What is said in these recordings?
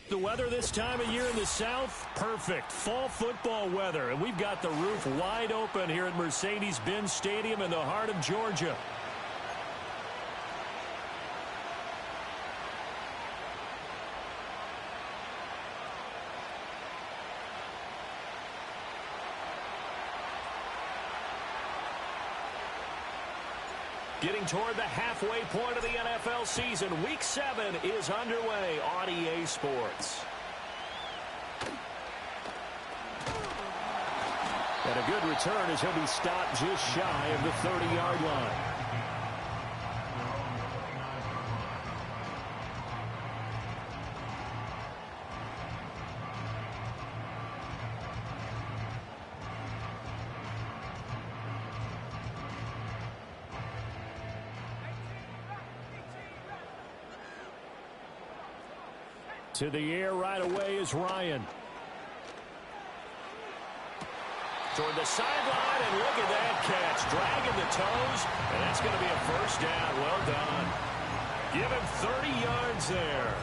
The weather this time of year in the South, perfect. Fall football weather. And we've got the roof wide open here at Mercedes-Benz Stadium in the heart of Georgia. Getting toward the halfway point of the NFL season. Week 7 is underway on EA Sports. And a good return as he'll be stopped just shy of the 30-yard line. To the air right away is Ryan. Toward the sideline, and look at that catch. Dragging the toes, and that's going to be a first down. Well done. Give him 30 yards there.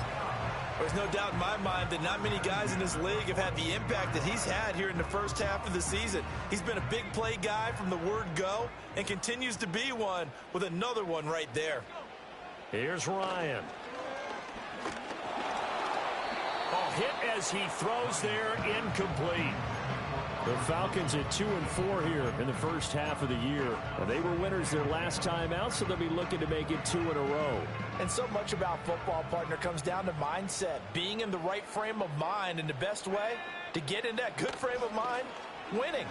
There's no doubt in my mind that not many guys in this league have had the impact that he's had here in the first half of the season. He's been a big play guy from the word go and continues to be one with another one right there. Here's Ryan. Hit as he throws there, incomplete. The Falcons at 2-4 here in the first half of the year. They were winners their last time out, so they'll be looking to make it 2 in a row. And so much about football, partner, comes down to mindset. Being in the right frame of mind, and the best way to get in that good frame of mind, winning.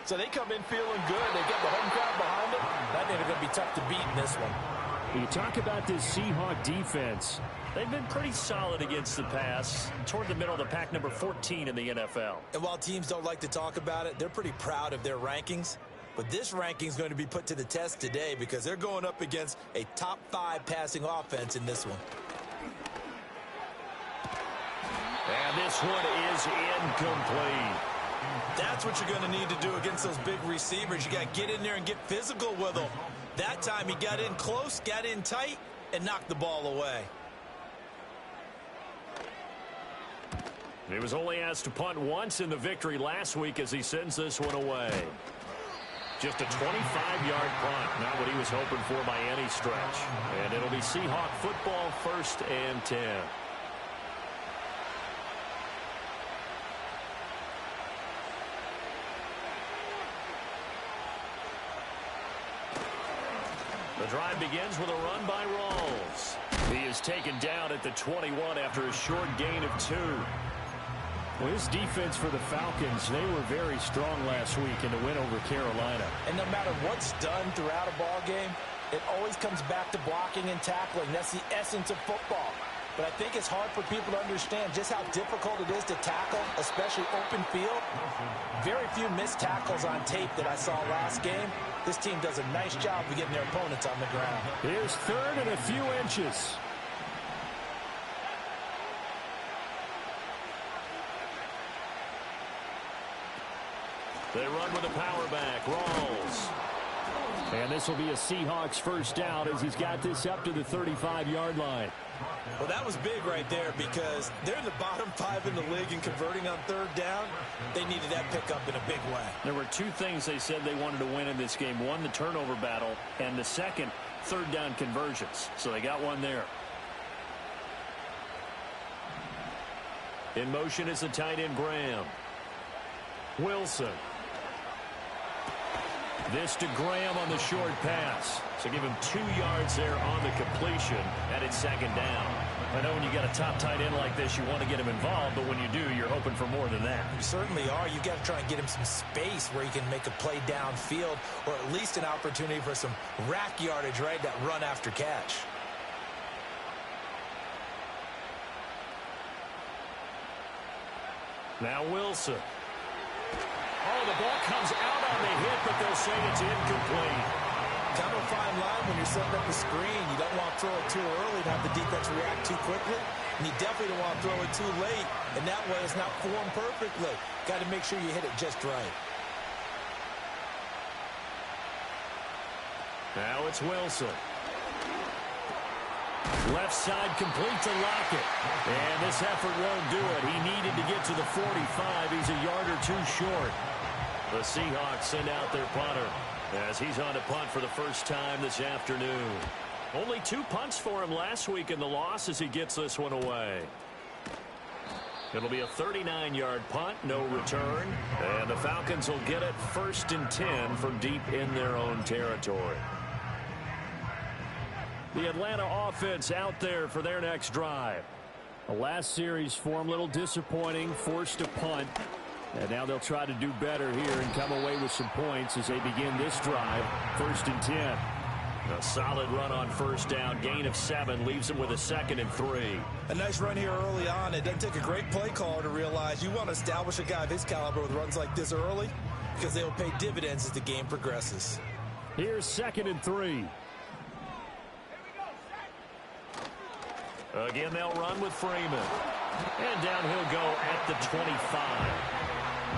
So they come in feeling good. They get the home crowd behind them. I think they're going to be tough to beat in this one. You talk about this Seahawks defense. They've been pretty solid against the pass, toward the middle of the pack, number 14 in the NFL. And while teams don't like to talk about it, they're pretty proud of their rankings. But this ranking is going to be put to the test today because they're going up against a top 5 passing offense in this one. And this one is incomplete. That's what you're going to need to do against those big receivers. You got to get in there and get physical with them. That time he got in close, got in tight, and knocked the ball away. He was only asked to punt once in the victory last week as he sends this one away. Just a 25-yard punt, not what he was hoping for by any stretch. And it'll be Seahawk football, 1st and 10. The drive begins with a run by Rawls. He is taken down at the 21 after a short gain of 2. Well, his defense for the Falcons, they were very strong last week in the win over Carolina. And no matter what's done throughout a ball game, it always comes back to blocking and tackling. That's the essence of football. But I think it's hard for people to understand just how difficult it is to tackle, especially open field. Very few missed tackles on tape that I saw last game. This team does a nice job of getting their opponents on the ground. Here's 3rd and a few inches. They run with a power back. Rawls. And this will be a Seahawks first down as he's got this up to the 35-yard line. Well, that was big right there because they're in the bottom 5 in the league in converting on 3rd down. They needed that pickup in a big way. There were 2 things they said they wanted to win in this game. One, the turnover battle, and the second, 3rd down conversions. So they got one there. In motion is the tight end Graham. Wilson. This to Graham on the short pass. So give him 2 yards there on the completion, and it's 2nd down. I know when you got a top tight end like this, you want to get him involved, but when you do, you're hoping for more than that. You certainly are. You got to try and get him some space where he can make a play downfield, or at least an opportunity for some rack yardage, right? That run after catch. Now Wilson. Oh, the ball comes out on the hit, but they'll say it's incomplete. Kind of a fine line when you're setting up a screen. You don't want to throw it too early and have the defense react too quickly. And you definitely don't want to throw it too late. And that way it's not formed perfectly. Got to make sure you hit it just right. Now it's Wilson. Left side complete to Lockett. And this effort won't do it. He needed to get to the 45. He's a yard or two short. The Seahawks send out their punter as he's on to punt for the first time this afternoon. Only 2 punts for him last week in the loss as he gets this one away. It'll be a 39-yard punt, no return. And the Falcons will get it 1st and 10 from deep in their own territory. The Atlanta offense out there for their next drive. The last series for them, a little disappointing, forced a punt. And now they'll try to do better here and come away with some points as they begin this drive, 1st and 10. A solid run on 1st down, gain of 7, leaves them with a 2nd and 3. A nice run here early on. It doesn't take a great play caller to realize you want to establish a guy of his caliber with runs like this early because they will pay dividends as the game progresses. Here's 2nd and 3. Again, they'll run with Freeman. And down he'll go at the 25.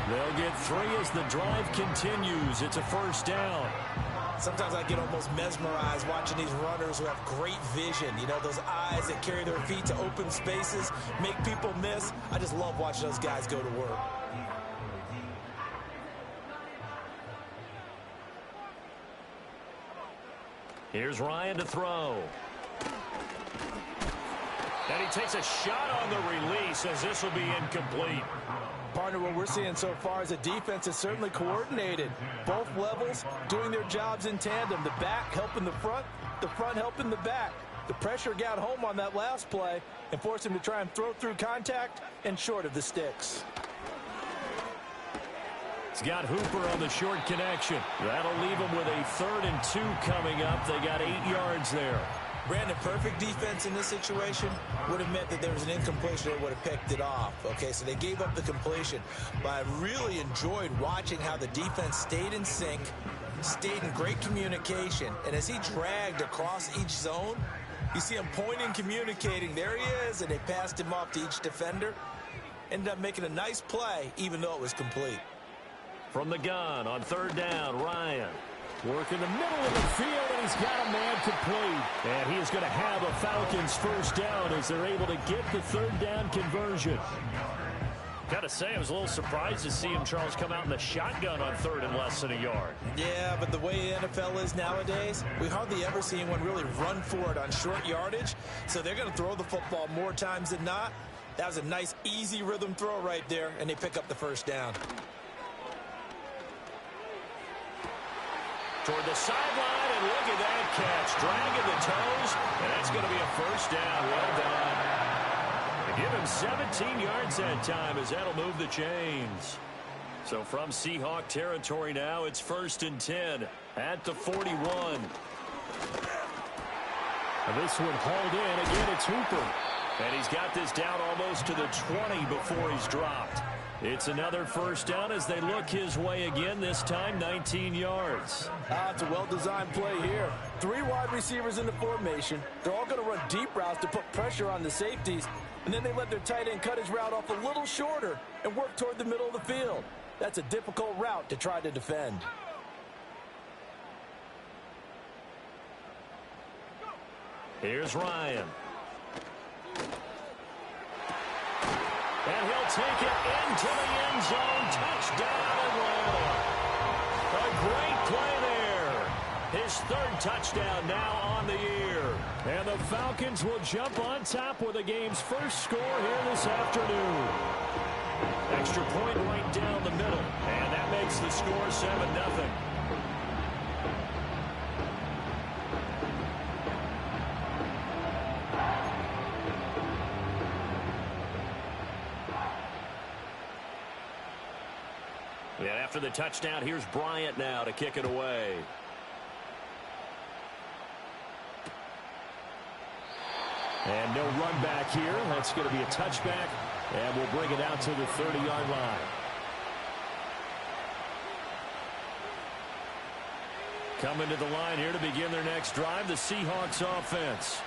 They'll get 3 as the drive continues. It's a 1st down. Sometimes I get almost mesmerized watching these runners who have great vision. You know, those eyes that carry their feet to open spaces, make people miss. I just love watching those guys go to work. Here's Ryan to throw. And he takes a shot on the release as this will be incomplete. Partner, what we're seeing so far is the defense is certainly coordinated. Both levels doing their jobs in tandem. The back helping the front helping the back. The pressure got home on that last play and forced him to try and throw through contact and short of the sticks. He's got Hooper on the short connection. That'll leave him with a 3rd and 2 coming up. They got 8 yards there. Brandon, perfect defense in this situation would have meant that there was an incompletion. They would have picked it off. Okay, so they gave up the completion. But I really enjoyed watching how the defense stayed in sync, stayed in great communication. And as he dragged across each zone, you see him pointing, communicating. There he is, and they passed him off to each defender. Ended up making a nice play, even though it was complete. From the gun on 3rd down, Ryan. Work in the middle of the field, and he's got a man complete. And he is going to have a Falcons 1st down as they're able to get the 3rd down conversion. Got to say, I was a little surprised to see him, Charles, come out in the shotgun on 3rd and less than a yard. Yeah, but the way the NFL is nowadays, we hardly ever see anyone really run for it on short yardage. So they're going to throw the football more times than not. That was a nice, easy rhythm throw right there, and they pick up the 1st down. Toward the sideline, and look at that catch. Dragging the toes, and that's going to be a 1st down. Well done. They give him 17 yards that time as that'll move the chains. So from Seahawk territory now, it's 1st and 10 at the 41. And this one hauled in. Again, it's Hooper. And he's got this down almost to the 20 before he's dropped. It's another 1st down as they look his way again, this time 19 yards. It's a well-designed play here. 3 wide receivers in the formation. They're all going to run deep routes to put pressure on the safeties, and then they let their tight end cut his route off a little shorter and work toward the middle of the field. That's a difficult route to try to defend. Here's Ryan. And he'll take it into the end zone. Touchdown, Atlanta. A great play there. His 3rd touchdown now on the year. And the Falcons will jump on top with the game's first score here this afternoon. Extra point right down the middle. And that makes the score 7-0. And after the touchdown, here's Bryant now to kick it away. And no run back here. That's going to be a touchback. And we'll bring it out to the 30-yard line. Coming to the line here to begin their next drive, the Seahawks offense.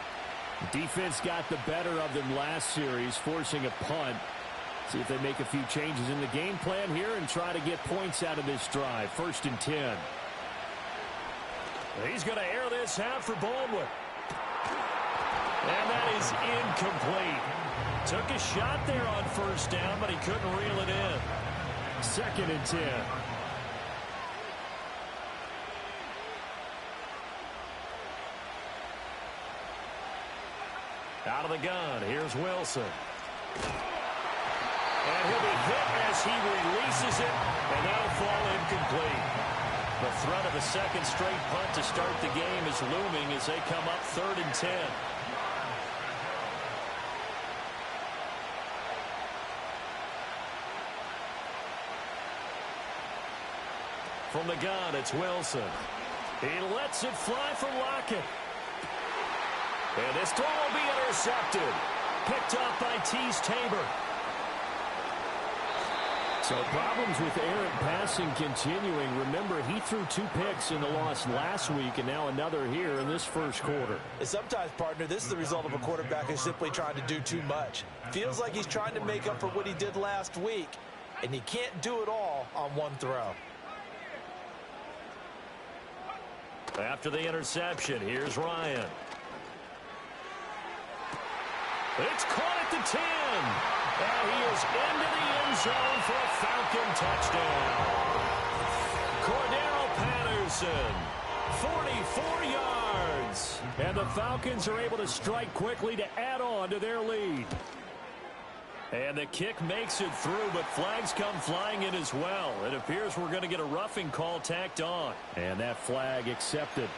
The defense got the better of them last series, forcing a punt. See if they make a few changes in the game plan here and try to get points out of this drive. 1st and 10. He's going to air this out for Baldwin. And that is incomplete. Took a shot there on first down, but he couldn't reel it in. 2nd and 10. Out of the gun, here's Wilson. And he'll be hit as he releases it, and that'll fall incomplete. The threat of a second straight punt to start the game is looming as they come up 3rd and 10. From the gun, it's Wilson. He lets it fly for Lockett. And this throw will be intercepted. Picked up by Tabor. So problems with errant passing continuing. Remember, he threw 2 picks in the loss last week, and now another here in this first quarter. And sometimes, partner, this is the result of a quarterback who's simply trying to do too much. Feels like he's trying to make up for what he did last week, and he can't do it all on one throw. After the interception, here's Ryan. It's caught at the 10. And he is into the end zone for a Falcon touchdown. Cordero Patterson, 44 yards. And the Falcons are able to strike quickly to add on to their lead. And the kick makes it through, but flags come flying in as well. It appears we're going to get a roughing call tacked on. And that flag accepted.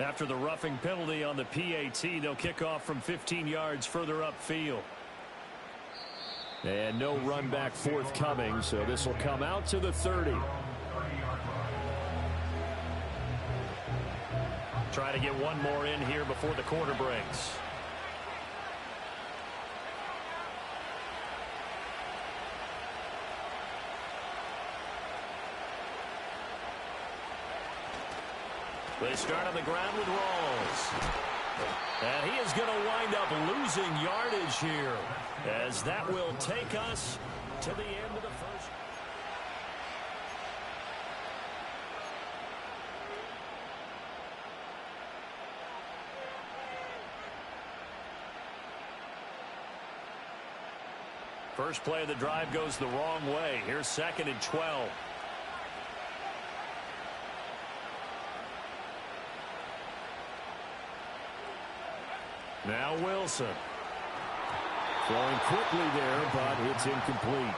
After the roughing penalty on the PAT, they'll kick off from 15 yards further upfield. And no run back forthcoming, so this will come out to the 30. Try to get one more in here before the quarter breaks. They start on the ground with Rawls. And he is going to wind up losing yardage here, as that will take us to the end of the first. First play of the drive goes the wrong way. Here's 2nd and 12. Now Wilson. Throwing quickly there, but it's incomplete.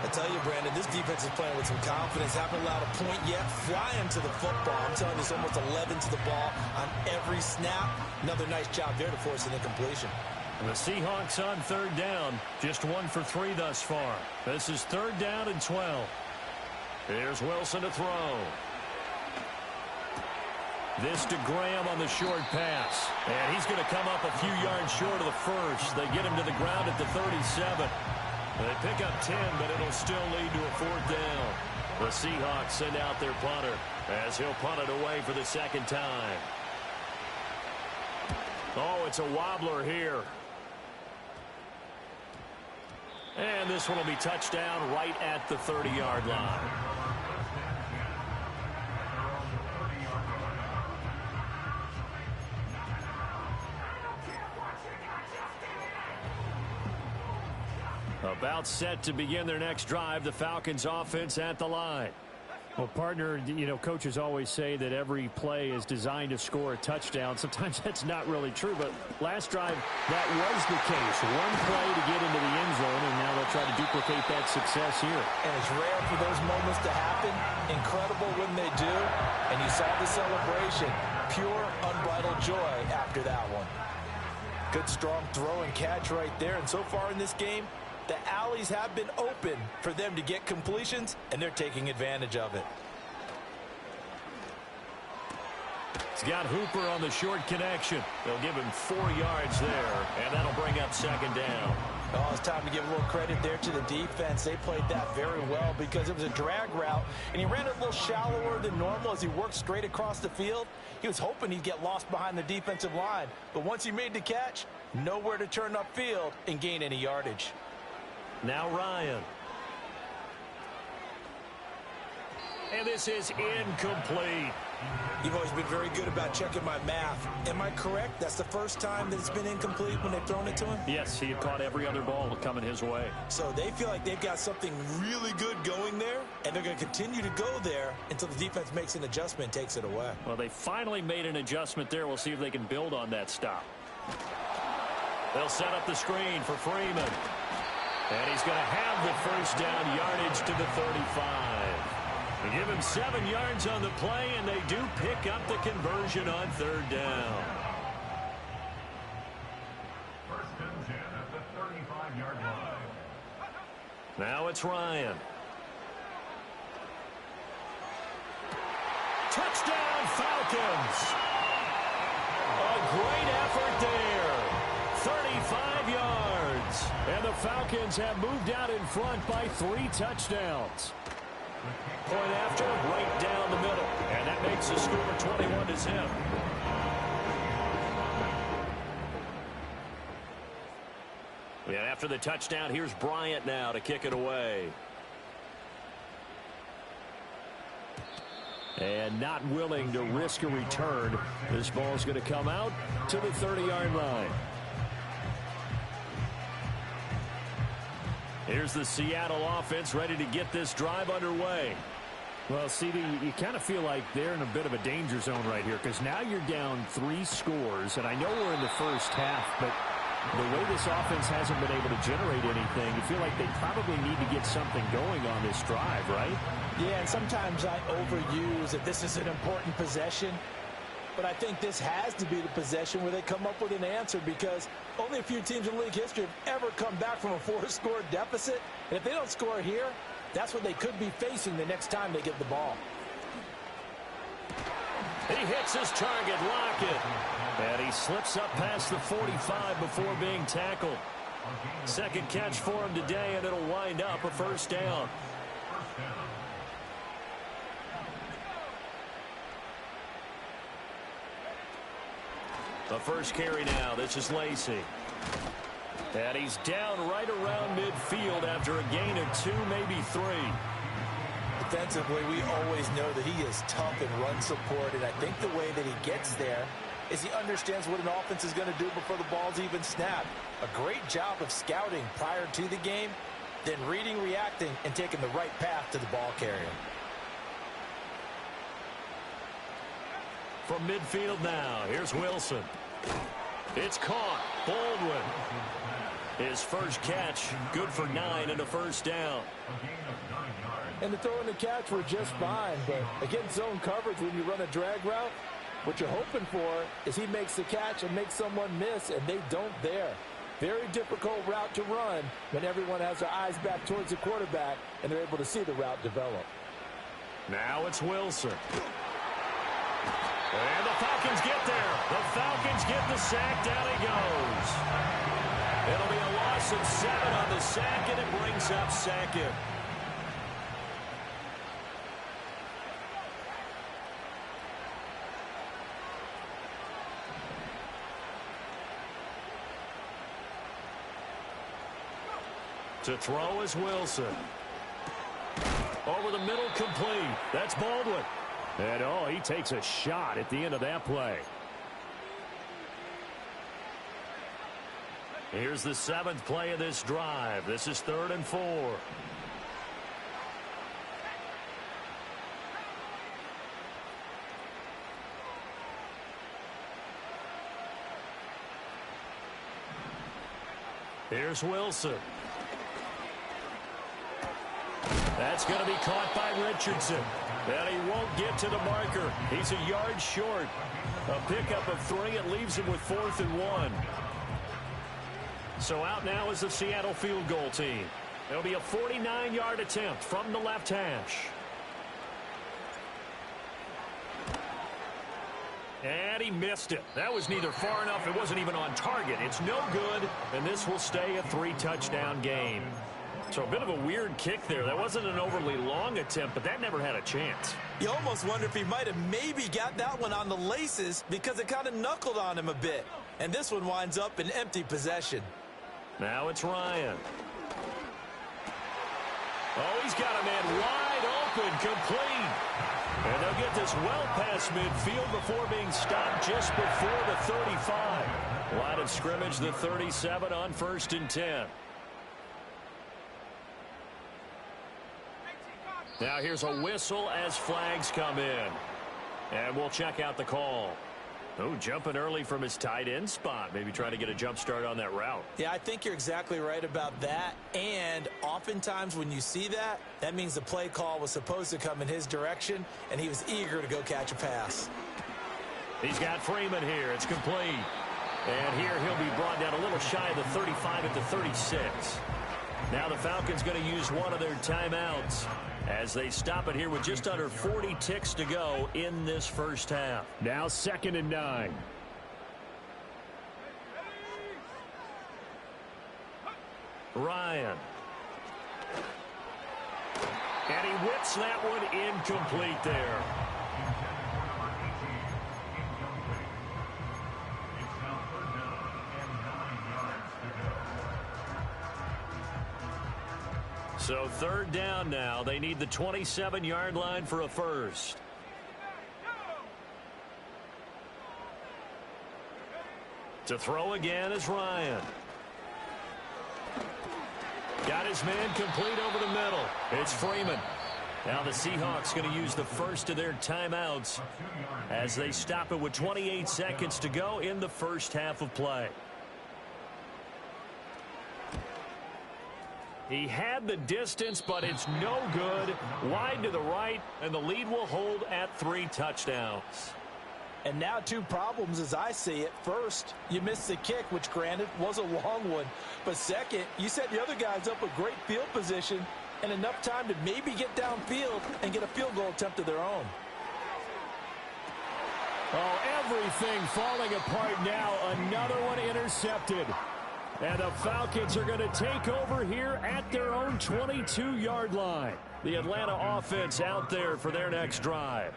I tell you, Brandon, this defense is playing with some confidence. Haven't allowed a point yet. Flying to the football. I'm telling you, it's almost 11 to the ball on every snap. Another nice job there to force an incompletion. And the Seahawks on 3rd down. Just 1 for 3 thus far. This is 3rd down and 12. Here's Wilson to throw. This to Graham on the short pass. And he's going to come up a few yards short of the first. They get him to the ground at the 37. They pick up 10, but it'll still lead to a 4th down. The Seahawks send out their punter as he'll punt it away for the 2nd time. Oh, it's a wobbler here. And this one will be touchdown right at the 30-yard line. About set to begin their next drive, the Falcons offense at the line. Well, partner, you know, coaches always say that every play is designed to score a touchdown. Sometimes that's not really true, but last drive, that was the case. One play to get into the end zone, and now they'll try to duplicate that success here. And it's rare for those moments to happen. Incredible when they do. And you saw the celebration. Pure, unbridled joy after that one. Good, strong throw and catch right there. And so far in this game, the alleys have been open for them to get completions, and they're taking advantage of it. He's got Hooper on the short connection. They'll give him 4 yards there, and that'll bring up 2nd down. Oh, it's time to give a little credit there to the defense. They played that very well because it was a drag route, and he ran it a little shallower than normal as he worked straight across the field. He was hoping he'd get lost behind the defensive line, but once he made the catch, nowhere to turn upfield and gain any yardage. Now Ryan. And this is incomplete. You've always been very good about checking my math. Am I correct? That's the first time that it's been incomplete when they've thrown it to him? Yes, he had caught every other ball coming his way. So they feel like they've got something really good going there, and they're going to continue to go there until the defense makes an adjustment and takes it away. Well, they finally made an adjustment there. We'll see if they can build on that stop. They'll set up the screen for Freeman. And he's going to have the first down yardage to the 35. They give him 7 yards on the play, and they do pick up the conversion on third down. First and 10 at the 35-yard line. Now it's Ryan. Touchdown, Falcons. A great effort there. 35 yards. And the Falcons have moved out in front by 3 touchdowns. Point after, right down the middle. And that makes the score 21-0. And after the touchdown, here's Bryant now to kick it away. And not willing to risk a return. This ball's going to come out to the 30-yard line. Here's the Seattle offense ready to get this drive underway. Well, CD, you kind of feel like they're in a bit of a danger zone right here because now you're down 3 scores, and I know we're in the first half, but the way this offense hasn't been able to generate anything, you feel like they probably need to get something going on this drive, right? Yeah, and sometimes I overuse that this is an important possession. But I think this has to be the possession where they come up with an answer because only a few teams in league history have ever come back from a 4-score deficit. And if they don't score here, that's what they could be facing the next time they get the ball. He hits his target, Lockett. And he slips up past the 45 before being tackled. Second catch for him today, and it'll wind up a first down. The first carry now. This is Lacy. And he's down right around midfield after a gain of 2, maybe 3. Defensively, we always know that he is tough in run support, and I think the way that he gets there is he understands what an offense is going to do before the ball's even snapped. A great job of scouting prior to the game, then reading, reacting, and taking the right path to the ball carrier. From midfield now, here's Wilson. It's caught. Baldwin. His first catch, good for 9 and a first down. And the throw and the catch were just fine, but against zone coverage when you run a drag route, what you're hoping for is he makes the catch and makes someone miss, and they don't there. Very difficult route to run when everyone has their eyes back towards the quarterback and they're able to see the route develop. Now it's Wilson. And the Falcons get there. The Falcons get the sack. Down he goes. It'll be a loss of 7 on the sack, and it brings up 2nd. To throw is Wilson. Over the middle, complete. That's Baldwin. And, oh, he takes a shot at the end of that play. Here's the 7th play of this drive. This is 3rd and 4. Here's Wilson. That's going to be caught by Richardson. And he won't get to the marker. He's a yard short. A pickup of 3. It leaves him with 4th and 1. So out now is the Seattle field goal team. It'll be a 49-yard attempt from the left hash. And he missed it. That was neither far enough. It wasn't even on target. It's no good, and this will stay a 3-touchdown game. So a bit of a weird kick there. That wasn't an overly long attempt, but that never had a chance. You almost wonder if he might have maybe got that one on the laces because it kind of knuckled on him a bit. And this one winds up in empty possession. Now it's Ryan. Oh, he's got a man wide open, complete. And they'll get this well past midfield before being stopped just before the 35. Line of scrimmage, the 37 on 1st and 10. Now here's a whistle as flags come in. And we'll check out the call. Oh, jumping early from his tight end spot. Maybe trying to get a jump start on that route. Yeah, I think you're exactly right about that. And oftentimes when you see that, that means the play call was supposed to come in his direction, and he was eager to go catch a pass. He's got Freeman here. It's complete. And here he'll be brought down a little shy of the 35 at the 36. Now the Falcons going to use one of their timeouts as they stop it here with just under 40 ticks to go in this first half. Now 2nd and 9. Ryan. And he whips that one incomplete there. So 3rd down now. They need the 27-yard line for a first. To throw again is Ryan. Got his man complete over the middle. It's Freeman. Now the Seahawks going to use the first of their timeouts as they stop it with 28 seconds to go in the first half of play. He had the distance, but it's no good. Wide to the right, and the lead will hold at 3 touchdowns. And now 2 problems as I see it. First, you missed the kick, which granted was a long one. But second, you set the other guys up with great field position and enough time to maybe get downfield and get a field goal attempt of their own. Oh, everything falling apart now. Another one intercepted. And the Falcons are going to take over here at their own 22-yard line. The Atlanta offense out there for their next drive.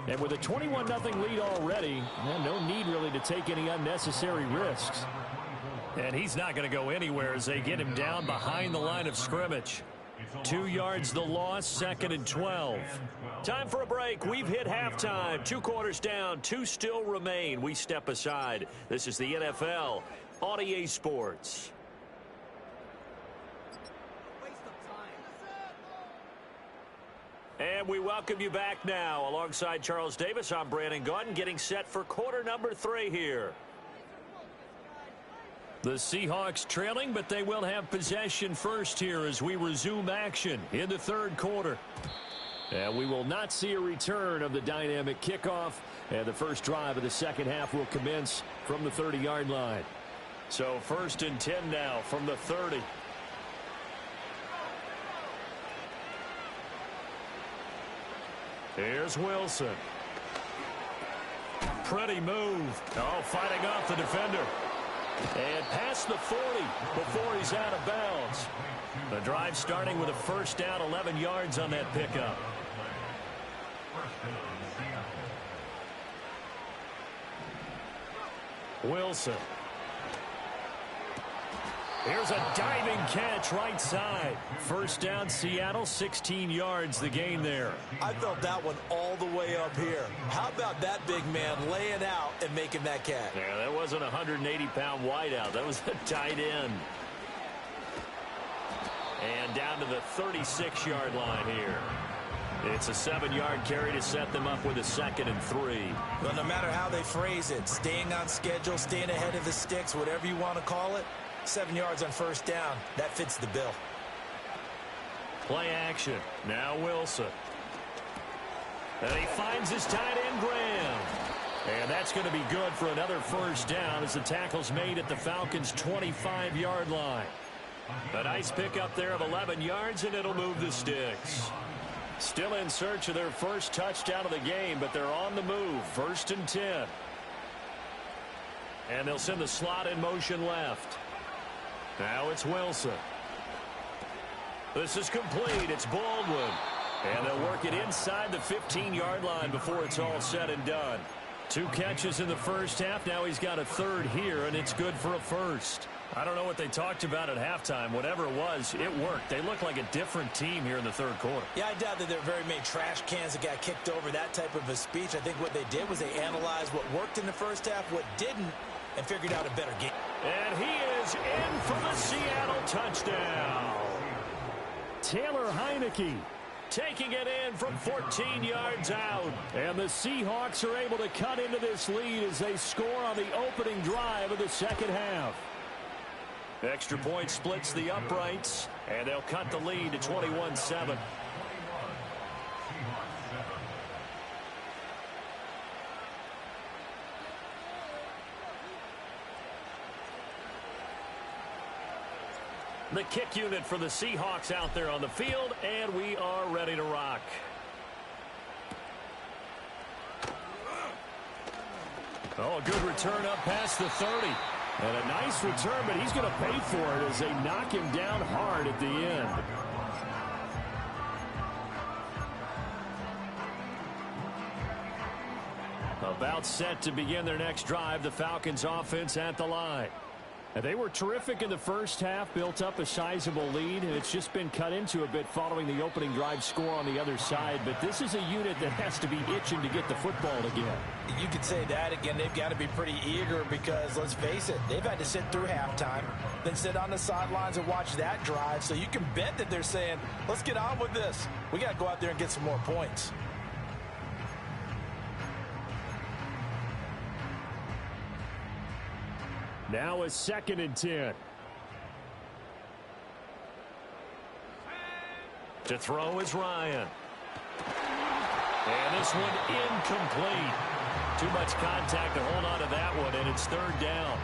And with a 21-0 lead already, well, no need really to take any unnecessary risks. And he's not going to go anywhere as they get him down behind the line of scrimmage. 2 yards the loss, 2nd and 12. Time for a break. We've hit halftime. 2 quarters down, 2 still remain. We step aside. This is the NFL on EA Sports. And we welcome you back now. Alongside Charles Davis, I'm Brandon Gaudin, getting set for quarter number 3 here. The Seahawks trailing, but they will have possession first here as we resume action in the 3rd quarter. And we will not see a return of the dynamic kickoff. And the first drive of the second half will commence from the 30-yard line. So 1st and 10 now from the 30. Here's Wilson. Pretty move. Oh, fighting off the defender. And past the 40 before he's out of bounds. The drive starting with a first down, 11 yards on that pickup. Wilson. Here's a diving catch right side. First down, Seattle, 16 yards the gain there. I felt that one all the way up here. How about that big man laying out and making that catch? Yeah, that wasn't a 180-pound wideout. That was a tight end. And down to the 36-yard line here. It's a 7-yard carry to set them up with a 2nd and 3. Well, no matter how they phrase it, staying on schedule, staying ahead of the sticks, whatever you want to call it, 7 yards on first down. That fits the bill. Play action. Now Wilson. And he finds his tight end, Graham. And that's going to be good for another first down as the tackle's made at the Falcons' 25-yard line. A nice pickup there of 11 yards, and it'll move the sticks. Still in search of their first touchdown of the game, but they're on the move. 1st and 10. And they'll send the slot in motion left. Now it's Wilson. This is complete. It's Baldwin. And they'll work it inside the 15-yard line before it's all said and done. 2 catches in the first half. Now he's got a 3rd here, and it's good for a first. I don't know what they talked about at halftime. Whatever it was, it worked. They look like a different team here in the third quarter. Yeah, I doubt that there are very many trash cans that got kicked over, that type of a speech. I think what they did was they analyzed what worked in the first half, what didn't, and figured out a better game. And he is in for the Seattle touchdown. Taylor Heineke Taking it in from 14 yards out. And the Seahawks are able to cut into this lead as they score on the opening drive of the second half. Extra point splits the uprights, and they'll cut the lead to 21-7. The kick unit for the Seahawks out there on the field, and we are ready to rock. Oh, a good return up past the 30. And a nice return, but he's going to pay for it as they knock him down hard at the end. About set to begin their next drive, the Falcons offense at the line. And they were terrific in the first half, built up a sizable lead, and it's just been cut into a bit following the opening drive score on the other side. But this is a unit that has to be itching to get the football again. You could say that again. They've got to be pretty eager because, let's face it, they've had to sit through halftime, then sit on the sidelines and watch that drive. So you can bet that they're saying, let's get on with this. We got to go out there and get some more points. Now a 2nd and 10. To throw is Ryan. And this one incomplete. Too much contact to hold on to that one, and it's 3rd down.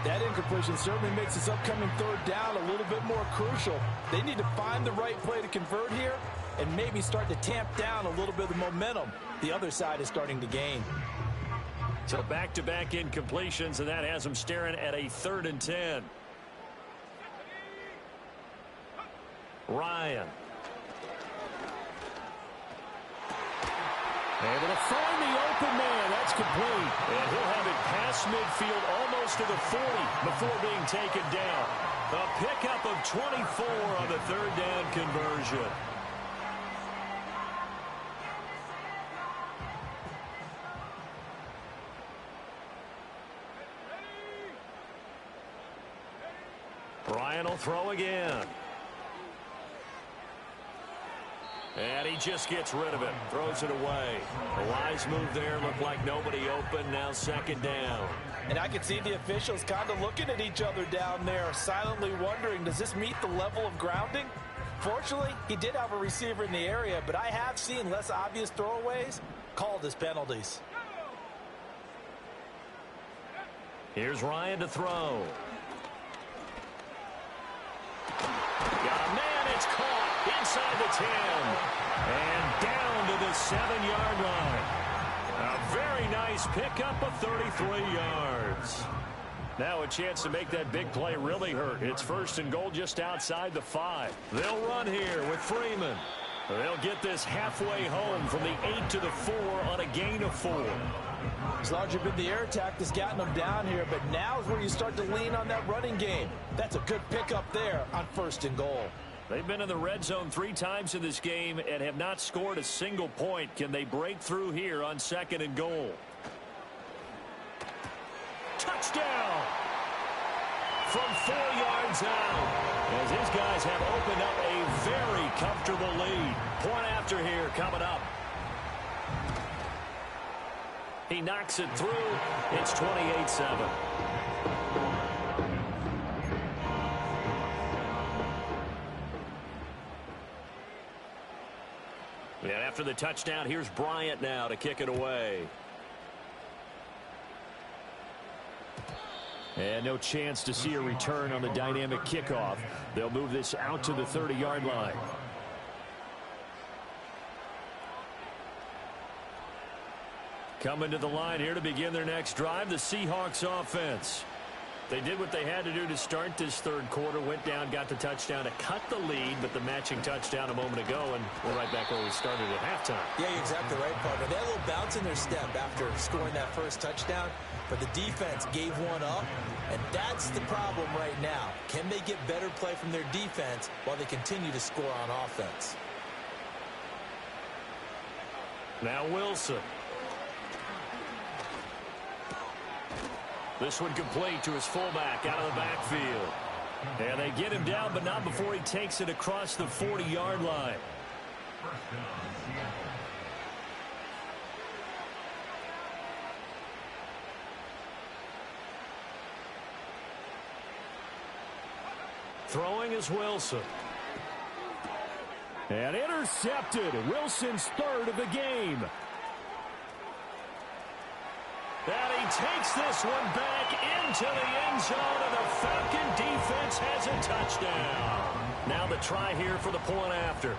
That incompletion certainly makes this upcoming 3rd down a little bit more crucial. They need to find the right play to convert here and maybe start to tamp down a little bit of the momentum the other side is starting to gain. So back-to-back incompletions, and that has them staring at a 3rd and 10. Ryan. Able to find the open man. That's complete. And he'll have it past midfield almost to the 40 before being taken down. A pickup of 24 on the 3rd down conversion. Ryan will throw again. And he just gets rid of it. Throws it away. A wise move there. Looked like nobody open. Now 2nd down. And I can see the officials kind of looking at each other down there, silently wondering, does this meet the level of grounding? Fortunately, he did have a receiver in the area, but I have seen less obvious throwaways called as penalties. Here's Ryan to throw. Got a man, it's caught inside the 10. And down to the 7-yard line. A very nice pickup of 33 yards. Now a chance to make that big play really hurt. It's 1st and goal just outside the 5. They'll run here with Freeman. They'll get this halfway home from the 8 to the 4 on a gain of 4. It's largely been the air attack that's gotten them down here, but now is where you start to lean on that running game. That's a good pickup there on 1st and goal. They've been in the red zone 3 times in this game and have not scored a single point. Can they break through here on 2nd and goal? Touchdown! From 4 yards out, as his guys have opened up a very comfortable lead. Point after here coming up. He knocks it through. It's 28-7. And after the touchdown, here's Bryant now to kick it away. And no chance to see a return on the dynamic kickoff. They'll move this out to the 30-yard line. Coming to the line here to begin their next drive, the Seahawks offense. They did what they had to do to start this third quarter, went down, got the touchdown to cut the lead, but the matching touchdown a moment ago, and we're right back where we started at halftime. Yeah, you're exactly right, partner. They had a little bounce in their step after scoring that first touchdown, but the defense gave one up, and that's the problem right now. Can they get better play from their defense while they continue to score on offense? Now Wilson. This one complete to his fullback out of the backfield. And they get him down, but not before he takes it across the 40-yard line. Throwing is Wilson. And intercepted. Wilson's third of the game. And he takes this one back into the end zone, and the Falcon defense has a touchdown. Now the try here for the point after.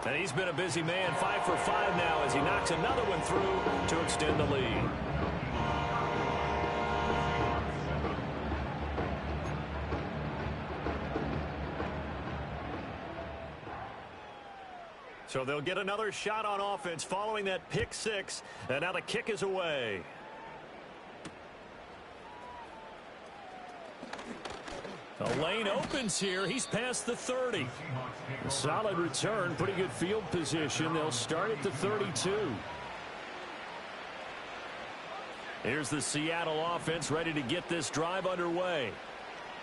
And he's been a busy man, 5 for 5 now as he knocks another one through to extend the lead. So they'll get another shot on offense following that pick six, and now the kick is away. The lane opens here. He's past the 30. A solid return, pretty good field position. They'll start at the 32. Here's the Seattle offense ready to get this drive underway.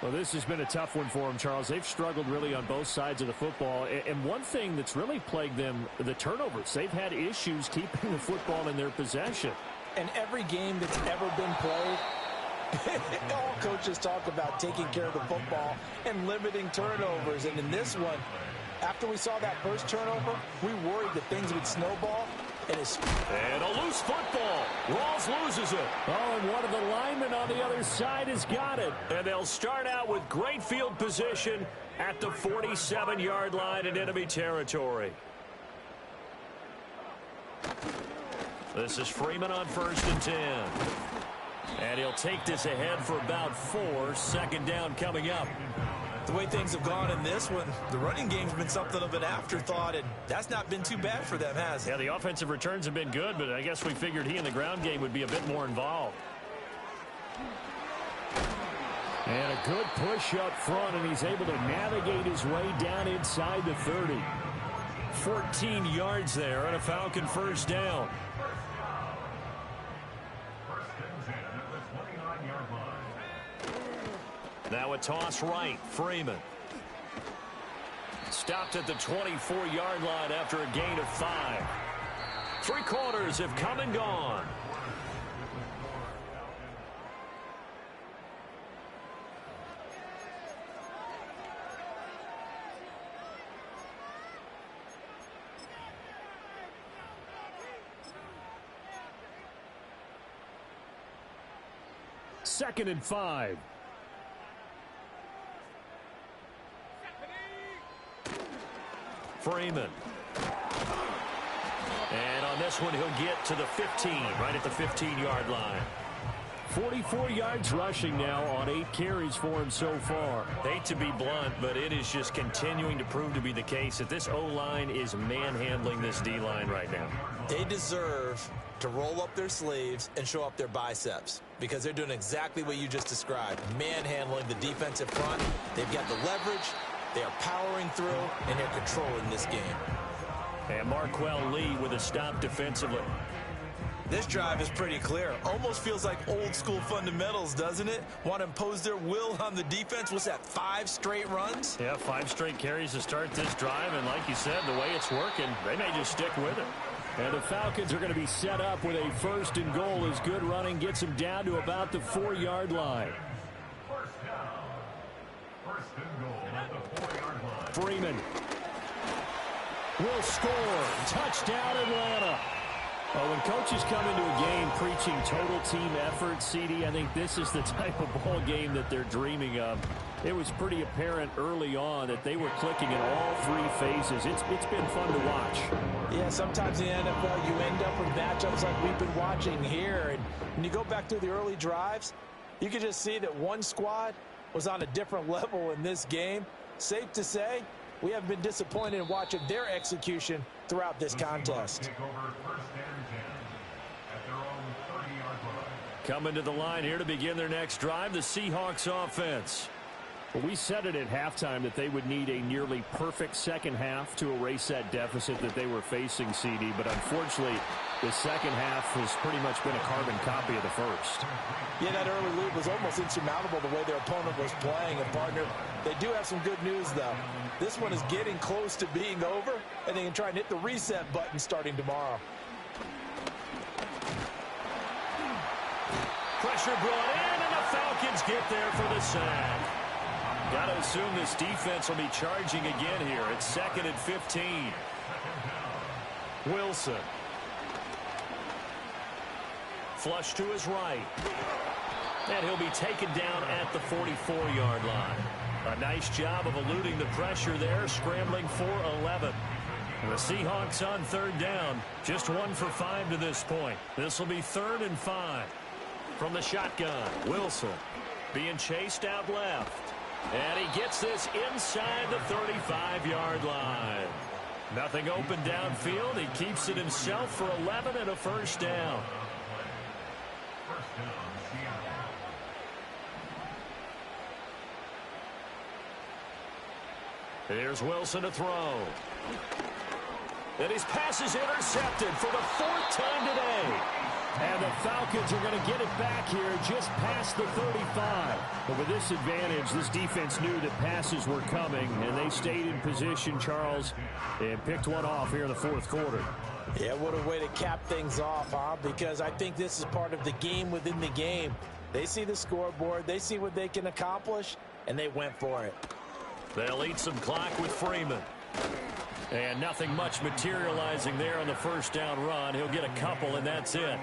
Well, this has been a tough one for them, Charles. They've struggled really on both sides of the football. And one thing that's really plagued them, the turnovers. They've had issues keeping the football in their possession. And every game that's ever been played, all coaches talk about taking care of the football and limiting turnovers. And in this one, after we saw that first turnover, we worried that things would snowball. And a loose football. Rawls loses it. Oh, and one of the linemen on the other side has got it. And they'll start out with great field position at the 47-yard line in enemy territory. This is Freeman on 1st and 10. And he'll take this ahead for about 4. 2nd down coming up. The way things have gone in this one, the running game's been something of an afterthought, and that's not been too bad for them, has it? Yeah, the offensive returns have been good, but I guess we figured he in the ground game would be a bit more involved. And a good push up front, and he's able to navigate his way down inside the 30. 14 yards there and a Falcon first down. Now a toss right. Freeman. Stopped at the 24-yard line after a gain of 5. 3 quarters have come and gone. Second and 5. Freeman. And on this one, he'll get to the 15, right at the 15-yard line. 44 yards rushing now on 8 carries for him so far. Hate to be blunt, but it is just continuing to prove to be the case that this O-line is manhandling this D-line right now. They deserve to roll up their sleeves and show up their biceps because they're doing exactly what you just described, manhandling the defensive front. They've got the leverage. They are powering through, and they're controlling this game. And Marquell Lee with a stop defensively. This drive is pretty clear. Almost feels like old-school fundamentals, doesn't it? Want to impose their will on the defense. What's that, 5 straight runs? Yeah, 5 straight carries to start this drive. And like you said, the way it's working, they may just stick with it. And the Falcons are going to be set up with a 1st and goal as good running gets them down to about the 4-yard line. Freeman will score. Touchdown, Atlanta. Well, when coaches come into a game preaching total team effort, CD, I think this is the type of ball game that they're dreaming of. It was pretty apparent early on that they were clicking in all three phases. It's been fun to watch. Yeah, sometimes in the NFL you end up with matchups like we've been watching here. And when you go back through the early drives, you can just see that one squad was on a different level in this game. Safe to say, we haven't been disappointed in watching their execution throughout this contest. Coming to the line here to begin their next drive, the Seahawks offense. Well, we said it at halftime that they would need a nearly perfect second half to erase that deficit that they were facing, CD. But unfortunately, the second half has pretty much been a carbon copy of the first. Yeah, that early lead was almost insurmountable the way their opponent was playing. And, partner, they do have some good news, though. This one is getting close to being over, and they can try and hit the reset button starting tomorrow. Pressure brought in, and the Falcons get there for the sack. Got to assume this defense will be charging again here. It's 2nd and 15. Wilson. Flush to his right. And he'll be taken down at the 44-yard line. A nice job of eluding the pressure there, scrambling for 11. And the Seahawks on 3rd down. Just 1 for 5 to this point. This will be 3rd and 5. From the shotgun, Wilson being chased out left. And he gets this inside the 35-yard line. Nothing open downfield. He keeps it himself for 11 and a first down. Here's Wilson to throw. And his pass is intercepted for the 4th time today. And the Falcons are going to get it back here just past the 35. But with this advantage, this defense knew that passes were coming, and they stayed in position, Charles, and picked one off here in the 4th quarter. Yeah, what a way to cap things off, huh? Because I think this is part of the game within the game. They see the scoreboard, they see what they can accomplish, and they went for it. They'll eat some clock with Freeman. And nothing much materializing there on the first down run. He'll get a couple, and that's it.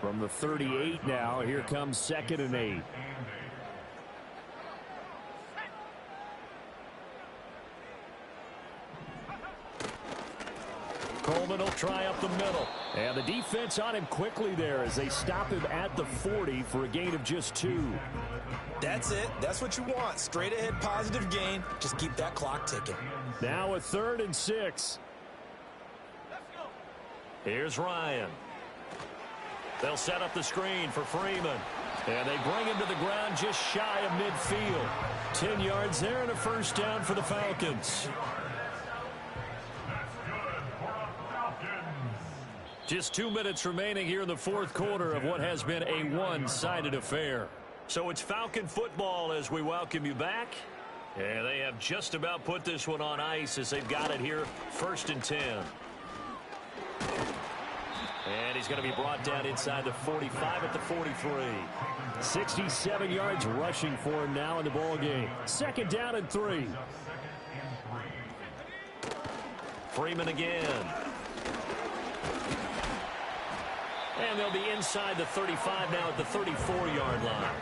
From the 38 now, here comes 2nd and 8. Coleman will try up the middle. And the defense on him quickly there as they stop him at the 40 for a gain of just 2. That's it. That's what you want. Straight ahead positive gain. Just keep that clock ticking. Now a 3rd and 6. Here's Ryan. They'll set up the screen for Freeman. And they bring him to the ground just shy of midfield. 10 yards there and a first down for the Falcons. Just 2 minutes remaining here in the 4th quarter of what has been a one-sided affair. So it's Falcon football as we welcome you back. And they have just about put this one on ice as they've got it here, 1st and 10. And he's going to be brought down inside the 45 at the 43. 67 yards rushing for him now in the ball game. 2nd down and 3. Freeman again. And they'll be inside the 35 now at the 34-yard line.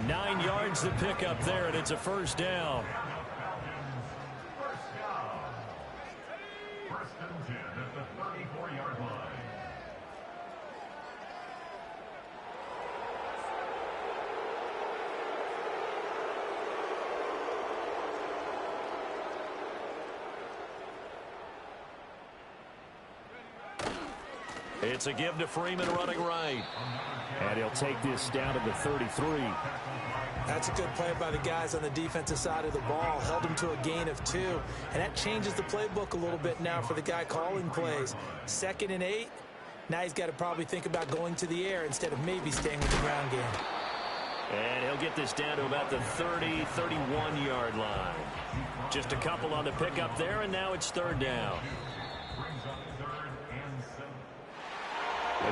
9 yards to pick up there, and it's a first down. First and 10 at the 34-yard line. It's a give to Freeman running right. And he'll take this down to the 33. That's a good play by the guys on the defensive side of the ball. Held him to a gain of 2. And that changes the playbook a little bit now for the guy calling plays. 2nd and 8. Now he's got to probably think about going to the air instead of maybe staying with the ground game. And he'll get this down to about the 30, 31-yard line. Just a couple on the pickup there, and now it's 3rd down.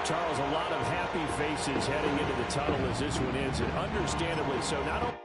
Charles, a lot of happy faces heading into the tunnel as this one ends, and understandably so. Not only